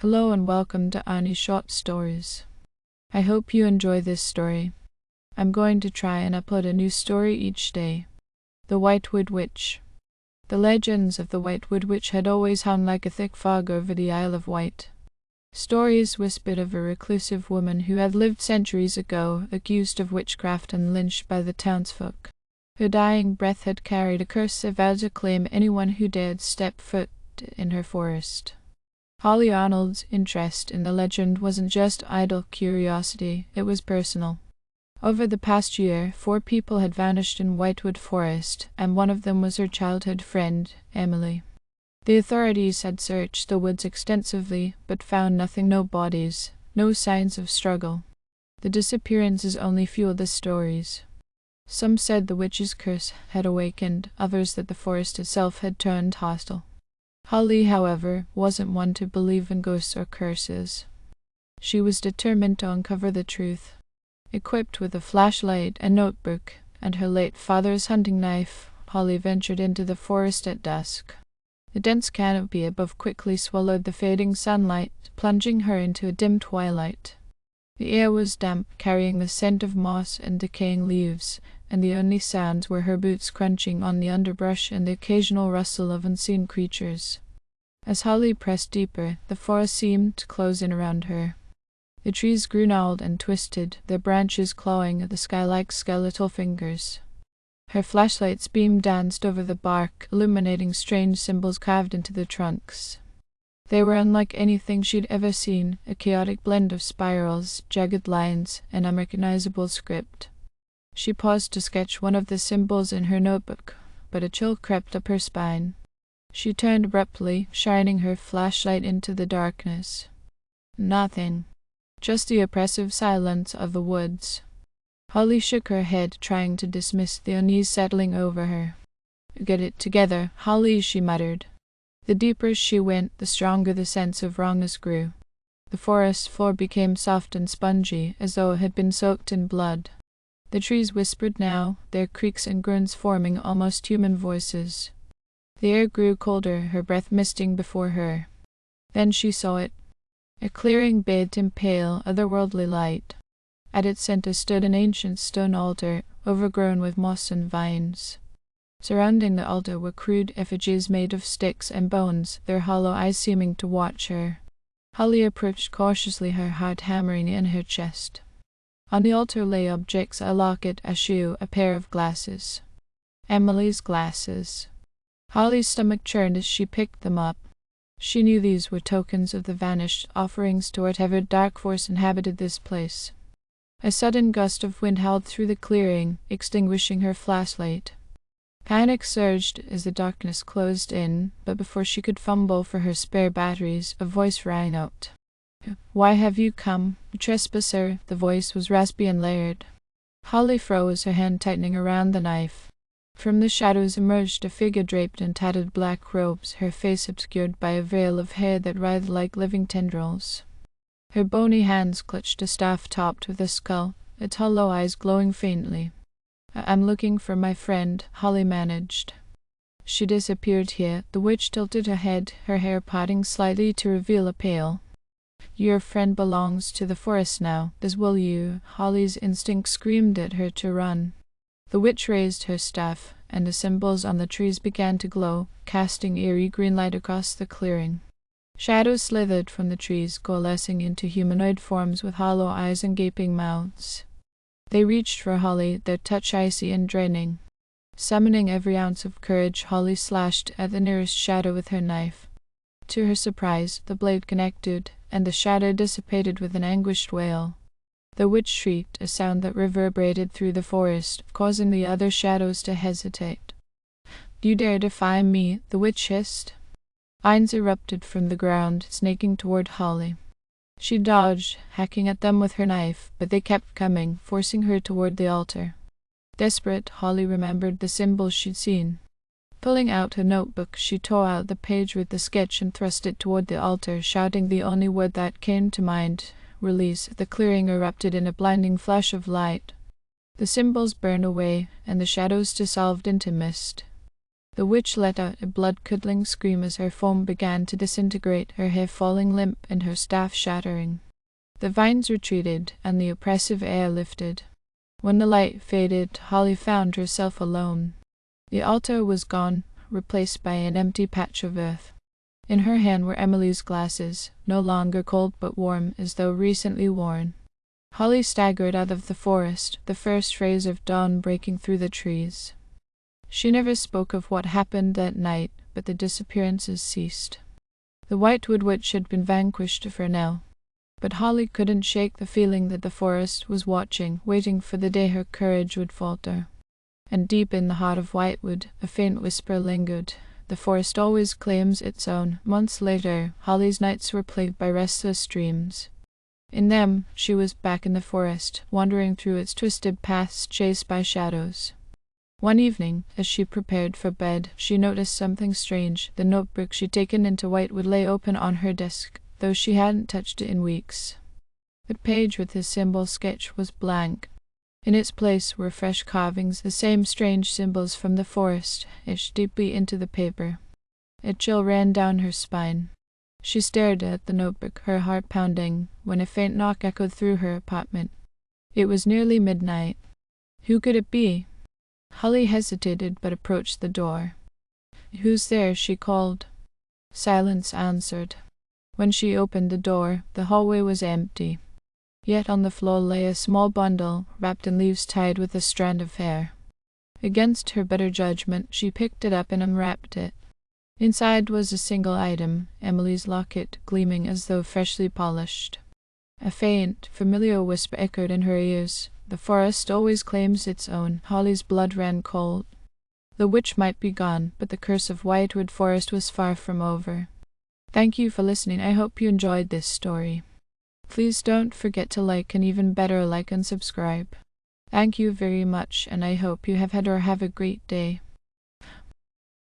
Hello and welcome to Annie's Short Stories. I hope you enjoy this story. I'm going to try and upload a new story each day. The Wightwood Witch. The legends of the Wightwood Witch had always hung like a thick fog over the Isle of Wight. Stories whispered of a reclusive woman who had lived centuries ago, accused of witchcraft and lynched by the townsfolk. Her dying breath had carried a curse that vowed to claim anyone who dared step foot in her forest. Holly Arnold's interest in the legend wasn't just idle curiosity, it was personal. Over the past year, 4 people had vanished in Wightwood Forest, and one of them was her childhood friend, Emily. The authorities had searched the woods extensively, but found nothing, no bodies, no signs of struggle. The disappearances only fueled the stories. Some said the witch's curse had awakened, others that the forest itself had turned hostile. Holly, however, wasn't one to believe in ghosts or curses. She was determined to uncover the truth. Equipped with a flashlight, a notebook, and her late father's hunting knife, Holly ventured into the forest at dusk. The dense canopy above quickly swallowed the fading sunlight, plunging her into a dim twilight. The air was damp, carrying the scent of moss and decaying leaves, and the only sounds were her boots crunching on the underbrush and the occasional rustle of unseen creatures. As Holly pressed deeper, the forest seemed to close in around her. The trees grew gnarled and twisted, their branches clawing at the sky like skeletal fingers. Her flashlight's beam danced over the bark, illuminating strange symbols carved into the trunks. They were unlike anything she'd ever seen, a chaotic blend of spirals, jagged lines, and unrecognizable script. She paused to sketch one of the symbols in her notebook, but a chill crept up her spine. She turned abruptly, shining her flashlight into the darkness. Nothing. Just the oppressive silence of the woods. Holly shook her head, trying to dismiss the unease settling over her. "Get it together, Holly," she muttered. The deeper she went, the stronger the sense of wrongness grew. The forest floor became soft and spongy, as though it had been soaked in blood. The trees whispered now, their creaks and groans forming almost human voices. The air grew colder, her breath misting before her. Then she saw it. A clearing bathed in pale, otherworldly light. At its center stood an ancient stone altar, overgrown with moss and vines. Surrounding the altar were crude effigies made of sticks and bones, their hollow eyes seeming to watch her. Holly approached cautiously, her heart hammering in her chest. On the altar lay objects, a locket, a shoe, a pair of glasses. Emily's glasses. Holly's stomach churned as she picked them up. She knew these were tokens of the vanished, offerings to whatever dark force inhabited this place. A sudden gust of wind howled through the clearing, extinguishing her flashlight. Panic surged as the darkness closed in, but before she could fumble for her spare batteries, a voice rang out. "Why have you come, trespasser?" The voice was raspy and layered. Holly froze, her hand tightening around the knife. From the shadows emerged a figure draped in tattered black robes, her face obscured by a veil of hair that writhed like living tendrils. Her bony hands clutched a staff topped with a skull, its hollow eyes glowing faintly. "I'm looking for my friend," Holly managed. She disappeared here. The witch tilted her head, her hair parting slightly to reveal a pail. "Your friend belongs to the forest now. This will you." Holly's instinct screamed at her to run. The witch raised her staff, and the symbols on the trees began to glow, casting eerie green light across the clearing. Shadows slithered from the trees, coalescing into humanoid forms with hollow eyes and gaping mouths. They reached for Holly, their touch icy and draining. Summoning every ounce of courage, Holly slashed at the nearest shadow with her knife. To her surprise, the blade connected, and the shadow dissipated with an anguished wail. The witch shrieked, a sound that reverberated through the forest, causing the other shadows to hesitate. "You dare defy me?" the witch hissed. Vines erupted from the ground, snaking toward Holly. She dodged, hacking at them with her knife, but they kept coming, forcing her toward the altar. Desperate, Holly remembered the symbols she'd seen. Pulling out her notebook, she tore out the page with the sketch and thrust it toward the altar, shouting the only word that came to mind: "Release." The clearing erupted in a blinding flash of light. The symbols burned away, and the shadows dissolved into mist. The witch let out a blood-curdling scream as her foam began to disintegrate, her hair falling limp and her staff shattering. The vines retreated, and the oppressive air lifted. When the light faded, Holly found herself alone. The altar was gone, replaced by an empty patch of earth. In her hand were Emily's glasses, no longer cold but warm, as though recently worn. Holly staggered out of the forest, the first rays of dawn breaking through the trees. She never spoke of what happened that night, but the disappearances ceased. The Wightwood Witch had been vanquished for now, but Holly couldn't shake the feeling that the forest was watching, waiting for the day her courage would falter. And deep in the heart of Wightwood, a faint whisper lingered. The forest always claims its own. Months later, Holly's nights were plagued by restless dreams. In them, she was back in the forest, wandering through its twisted paths, chased by shadows. One evening, as she prepared for bed, she noticed something strange. The notebook she'd taken into Wightwood lay open on her desk, though she hadn't touched it in weeks. The page with his symbol sketch was blank. In its place were fresh carvings, the same strange symbols from the forest, etched deeply into the paper. A chill ran down her spine. She stared at the notebook, her heart pounding, when a faint knock echoed through her apartment. It was nearly midnight. Who could it be? Holly hesitated but approached the door. "Who's there?" she called. Silence answered. When she opened the door, the hallway was empty. Yet on the floor lay a small bundle, wrapped in leaves tied with a strand of hair. Against her better judgment, she picked it up and unwrapped it. Inside was a single item, Emily's locket, gleaming as though freshly polished. A faint, familiar whisper echoed in her ears. The forest always claims its own. Holly's blood ran cold. The witch might be gone, but the curse of Wightwood Forest was far from over. Thank you for listening. I hope you enjoyed this story. Please don't forget to like, and even better, like and subscribe. Thank you very much, and I hope you have had or have a great day.